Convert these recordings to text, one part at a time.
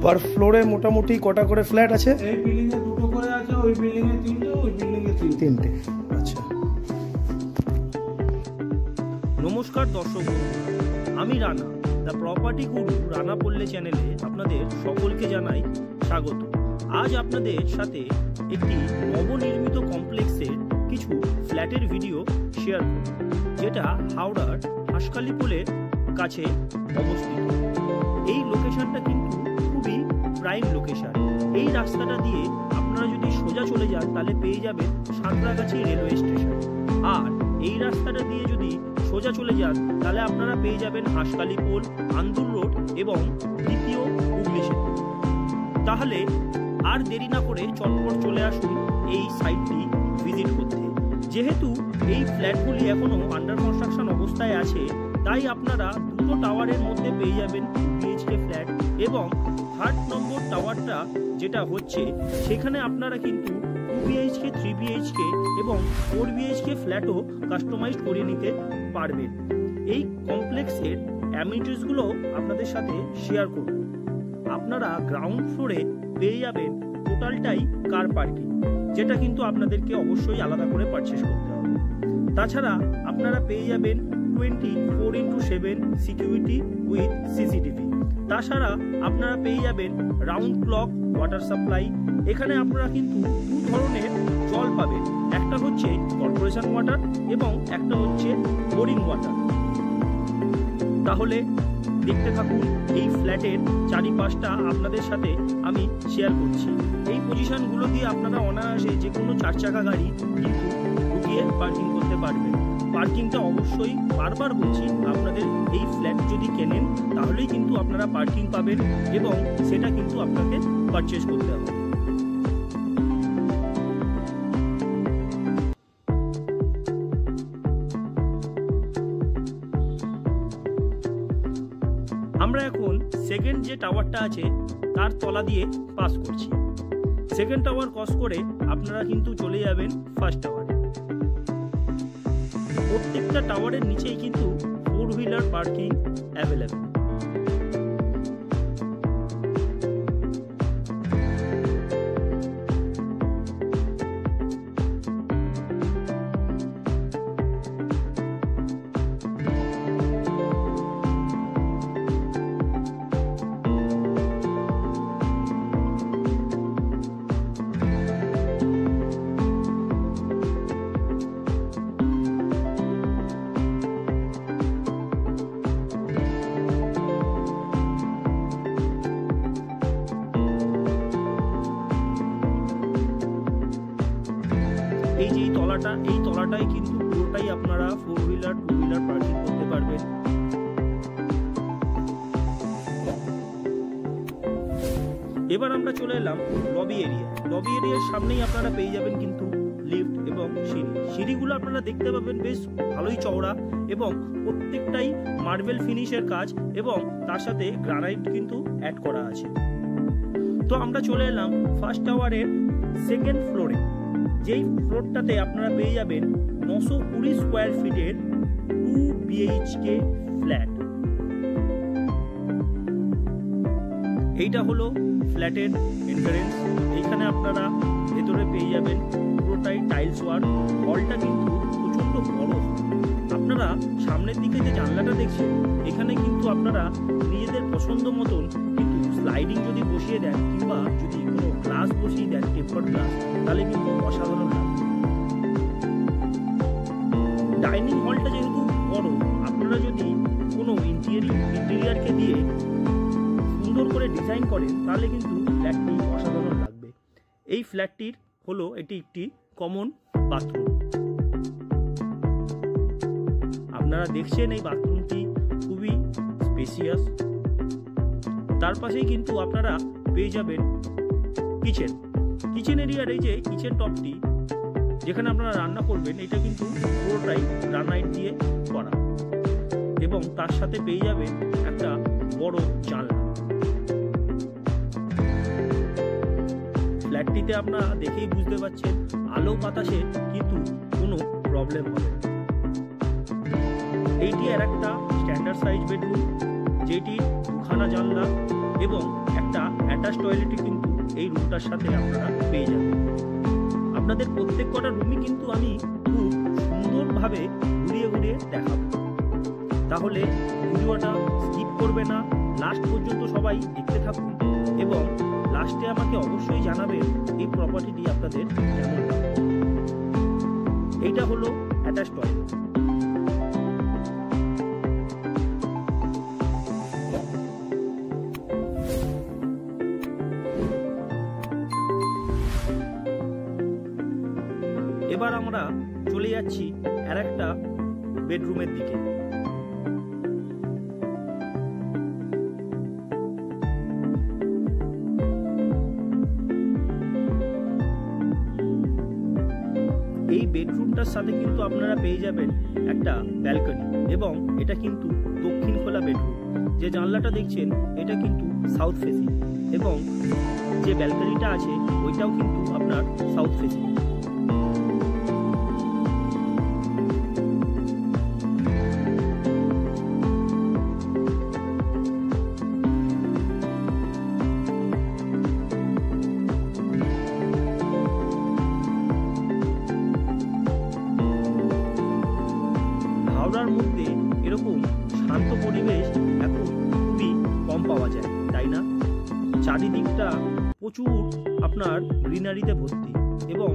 পার ফ্লোরে মোটামুটি কটা করে ফ্ল্যাট আছে? এই বিল্ডিং এ দুটো করে আছে, ওই বিল্ডিং এ তিনটে, ওই বিল্ডিং এ তিনটে। আচ্ছা। নমস্কার দর্শক, আমি রানা, দ্য প্রপার্টি গুরু রানা পল্লে চ্যানেলে আপনাদের সকলকে জানাই স্বাগত। আজ আপনাদের সাথে একটি নবনির্মিত কমপ্লেক্সের কিছু ফ্ল্যাটের ভিডিও শেয়ার করব, যেটা হাওড়ার হাসখালিপুলের কাছে অবস্থিত। এই লোকেশনটা কিন্তু খুবই প্রাইম লোকেশন। এই রাস্তাটা দিয়ে আপনারা যদি সোজা চলে যান তাহলে পেয়ে যাবেন সাঁতরাগাছি রেলওয়ে স্টেশন, আর এই রাস্তাটা দিয়ে যদি সোজা চলে যান তাহলে আপনারা পেয়ে যাবেন হাসখালিপুল, আন্দুল রোড এবং দ্বিতীয় হুগলি সেতু। তাহলে আর দেরি না করে চটপট চলে আসুন এই সাইটটি ভিজিট করতে। যেহেতু এই ফ্ল্যাটগুলি এখনো আন্ডার কনস্ট্রাকশন অবস্থায় আছে, তাই আপনারা দুটো টাওয়ারের মধ্যে পেয়ে যাবেন বিএইচকে ফ্ল্যাট, এবং 3rd নম্বর টাওয়ারটা যেটা হচ্ছে সেখানে আপনারা কিন্তু 2 বিএইচকে, 3 বিএইচকে এবং 4 বিএইচকে ফ্ল্যাটও কাস্টমাইজ করে নিতে পারবেন। এই কমপ্লেক্সের অ্যামিনিটিসগুলো আপনাদের সাথে শেয়ার করব। আপনারা গ্রাউন্ড ফ্লোরে পেয়ে যাবেন টোটালটাই কার পার্কিং, যেটা কিন্তু আপনাদেরকে অবশ্যই আলাদা করে পারচেস করতে হবে। তাছাড়া আপনারা পেয়ে যাবেন 24x7 সিকিউরিটি উইথ সিসিটিভি। তাছাড়া আপনারা পেয়ে যাবেন রাউন্ড ক্লক ওয়াটার সাপ্লাই। এখানে আপনারা কিন্তু দু ধরনের জল পাবেন, একটা হচ্ছে কর্পোরেশন ওয়াটার এবং একটা হচ্ছে বোরিং ওয়াটার। তাহলে দেখতে থাকুন এই ফ্ল্যাটের চারিপাশটা আপনাদের সাথে আমি শেয়ার করছি। এই পজিশনগুলো দিয়ে আপনারা অনায়াসে যে কোনো 4 চাকা গাড়ি কিন্তু ঢুকিয়ে পার্কিং করতে পারবেন। পার্কিংটা অবশ্যই বারবার বলছি, আপনাদের এই ফ্ল্যাট যদি কেনেন তাহলেই কিন্তু আপনারা পার্কিং পাবেন এবং সেটা কিন্তু আপনাকে পারচেস করতে হবে। আমরা এখন সেকেন্ড যে টাওয়ারটা আছে তার তলা দিয়ে পাস করছি। সেকেন্ড টাওয়ার ক্রস করে আপনারা কিন্তু চলে যাবেন ফার্স্ট টাওয়ারে। প্রত্যেকটা টাওয়ারের নিচেই কিন্তু 4 হুইলার পার্কিং অ্যাভেলেবেল। এই যে এই তলাটাই কিন্তু পুরোটাই আপনারা 4 হুইলার 2 হুইলার পার্কিং করতে পারবেন। এবার আমরা চলে এলাম লবি এরিয়া। লবি এরিয়ার সামনেই আপনারা পেয়ে যাবেন কিন্তু লিফট এবং সিঁড়ি। সিঁড়িগুলো আপনারা দেখতে পাবেন বেশ ভালোই চওড়া এবং প্রত্যেকটাই মার্বেল ফিনিশের কাজ এবং তার সাথে গ্রানাইট কিন্তু অ্যাড করা আছে। তো আমরা চলে এলাম ফার্স্ট টাওয়ারের সেকেন্ড ফ্লোরে। যেই ফ্লোরটাতে আপনারা পেয়ে যাবেন 920 স্কোয়ার ফিটের 2 বিএইচকে ফ্ল্যাট। এইটা হলো ফ্ল্যাটের এন্ট্রান্স। এইখানে আপনারা ভেতরে পেয়ে যাবেন পুরোটাই টাইলস ওয়ার্ক। হলটা কিন্তু প্রচণ্ড বড়। আপনারা সামনের দিকে যে জানলাটা দেখছেন এখানে কিন্তু আপনারা নিজেদের পছন্দ মতন কিন্তু স্লাইডিং যদি বসিয়ে দেন কিংবা যদি কোনো গ্লাস বসিয়ে দেন, টেম্পার্ড গ্লাস, তাহলে কিন্তু অসাধারণ লাগবে। ডাইনিং হলটা যেহেতু বড়, আপনারা যদি কোনো ইন্টেরিয়ারকে দিয়ে সুন্দর করে ডিজাইন করেন তাহলে কিন্তু ফ্ল্যাটটি অসাধারণ লাগবে। এই ফ্ল্যাটটির হলো এটি একটি কমন বাথরুম। আপনারা দেখছেন এই বাথরুমটি খুবই স্পেসিয়াস। তার পাশেই কিন্তু আপনারা পেয়ে যাবেন কিচেন এরিয়ার। এই যে কিচেন টপটি যেখানে আপনারা রান্না করবেন এটা কিন্তু পুরোটাই গ্রানাইট দিয়ে করা এবং তার সাথে পেয়ে যাবেন একটা বড় জানলা। ফ্ল্যাটটিতে আপনারা দেখেই বুঝতে পারছেন আলো বাতাসে কিন্তু কোনো প্রবলেম হবে না। এইটি আর একটা স্ট্যান্ডার্ড সাইজ বেডরুম, যেটি 2খানা জানলা এবং একটা অ্যাটাচ টয়লেটই কিন্তু এই রুমটার সাথে আপনারা পেয়ে যাবেন। আপনাদের প্রত্যেক কটা রুমই কিন্তু আমি খুব সুন্দরভাবে ঘুরিয়ে ঘুরিয়ে দেখাবো, তাহলে ভিডিওটা স্কিপ করবে না, লাস্ট পর্যন্ত সবাই দেখতে থাকুন এবং লাস্টে আমাকে অবশ্যই জানাবেন এই প্রপার্টিটি আপনাদের কেমন লাগে। এইটা হলো অ্যাটাচ টয়লেট। এবার আমরা চলে যাচ্ছি আর একটা বেডরুমের দিকে। এই বেডরুমটার সাথে কিন্তু আপনারা পেয়ে যাবেন একটা ব্যালকনি এবং এটা কিন্তু দক্ষিণ খোলা বেডরুম। যে জানলাটা দেখছেন এটা কিন্তু সাউথ ফেসিং এবং যে ব্যালকনিটা আছে ওইটাও কিন্তু আপনার সাউথ ফেসিং। হাওড়ার মধ্যে এরকম শান্ত পরিবেশ এখন খুবই কম পাওয়া যায়, তাই না? চারিদিকটা প্রচুর আপনার গ্রিনারিতে ভর্তি এবং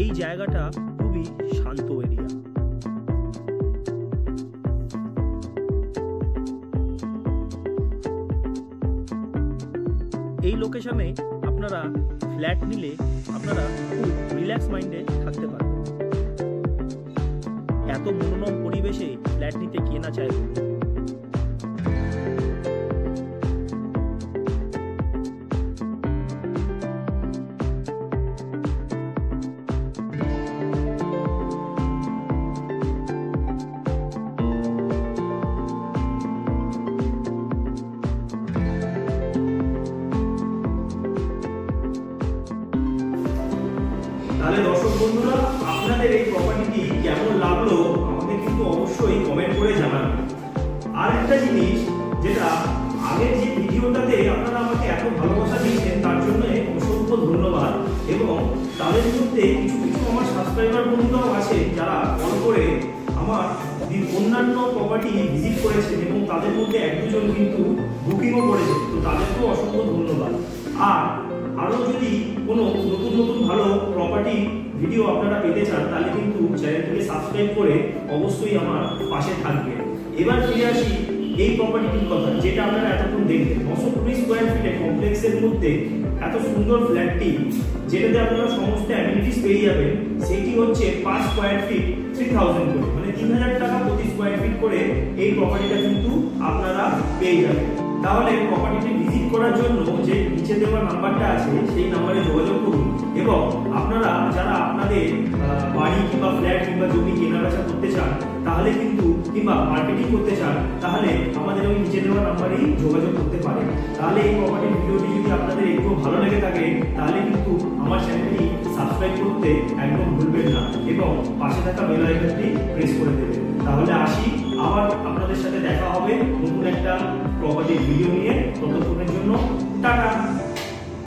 এই জায়গাটা খুবই শান্ত এরিয়া। এই লোকেশনে আপনারা ফ্ল্যাট নিলে আপনারা খুব রিল্যাক্স মাইন্ডে থাকতে পারবেন। এত মনোরম পরিবেশে ফ্ল্যাট নিতে কে না চায় বলুন? তাহলে দর্শক বন্ধুরা, আপনাদের এই প্রপার্টিটি কেমন লাগলো আমাকে কিন্তু অবশ্যই কমেন্ট করে জানাবেন। আর একটা জিনিস, যেটা আগের যে ভিডিওটাতে আপনারা আমাকে এত ভালোবাসা দিয়েছেন তার জন্য অসংখ্য ধন্যবাদ। এবং তাদের মধ্যে কিছু কিছু আমার সাবস্ক্রাইবার বন্ধুরাও আছে যারা কল করে আমার অন্যান্য প্রপার্টি ভিজিট করেছেন এবং তাদের মধ্যে এক দুজন কিন্তু বুকিংও করেছে, তো তাদেরকেও অসংখ্য ধন্যবাদ। আর আরও যদি কোনো নতুন নতুন ভালো প্রপার্টি ভিডিও আপনারা পেতে চান তাহলে কিন্তু চ্যানেলটিকে সাবস্ক্রাইব করে অবশ্যই আমার পাশে থাকবেন। এবার ফিরে আসি এই প্রপার্টিটির কথা, যেটা আপনারা এতক্ষণ দেখলেন। 920 স্কোয়ার ফিটের কমপ্লেক্সের মধ্যে এত সুন্দর ফ্ল্যাটটি, যেটাতে আপনারা সমস্ত অ্যামিনিটিস পেয়ে যাবেন, সেটি হচ্ছে 5 স্কোয়ার ফিট 3000 করে, মানে 3000 টাকা প্রতি স্কোয়ার ফিট করে এই প্রপার্টিটা কিন্তু আপনারা পেয়ে যাবেন। তাহলে প্রপার্টিটি ভিজিট করার জন্য যে নিচে দেওয়া নাম্বারটা আছে সেই নাম্বারে যোগাযোগ করুন এবং আপনারা যারা আপনাদের বাড়ি কিংবা ফ্ল্যাট কিংবা জমি কেনাবেচা করতে চান তাহলে কিন্তু, কিংবা মার্কেটিং করতে চান তাহলে আমাদের ওই নিচে দেওয়া নাম্বারেই যোগাযোগ করতে পারেন। তাহলে এই প্রপার্টির ভিডিওটি যদি আপনাদের একটু ভালো লেগে থাকে তাহলে কিন্তু আমার চ্যানেলটি সাবস্ক্রাইব করতে একদম ভুলবেন না এবং পাশে থাকা বেল আইকনটি প্রেস করে দেবেন। তাহলে আসি, আবার আপনাদের সাথে দেখা হবে নতুন একটা প্রপার্টির ভিডিও নিয়ে। ততক্ষণের জন্য টাটা।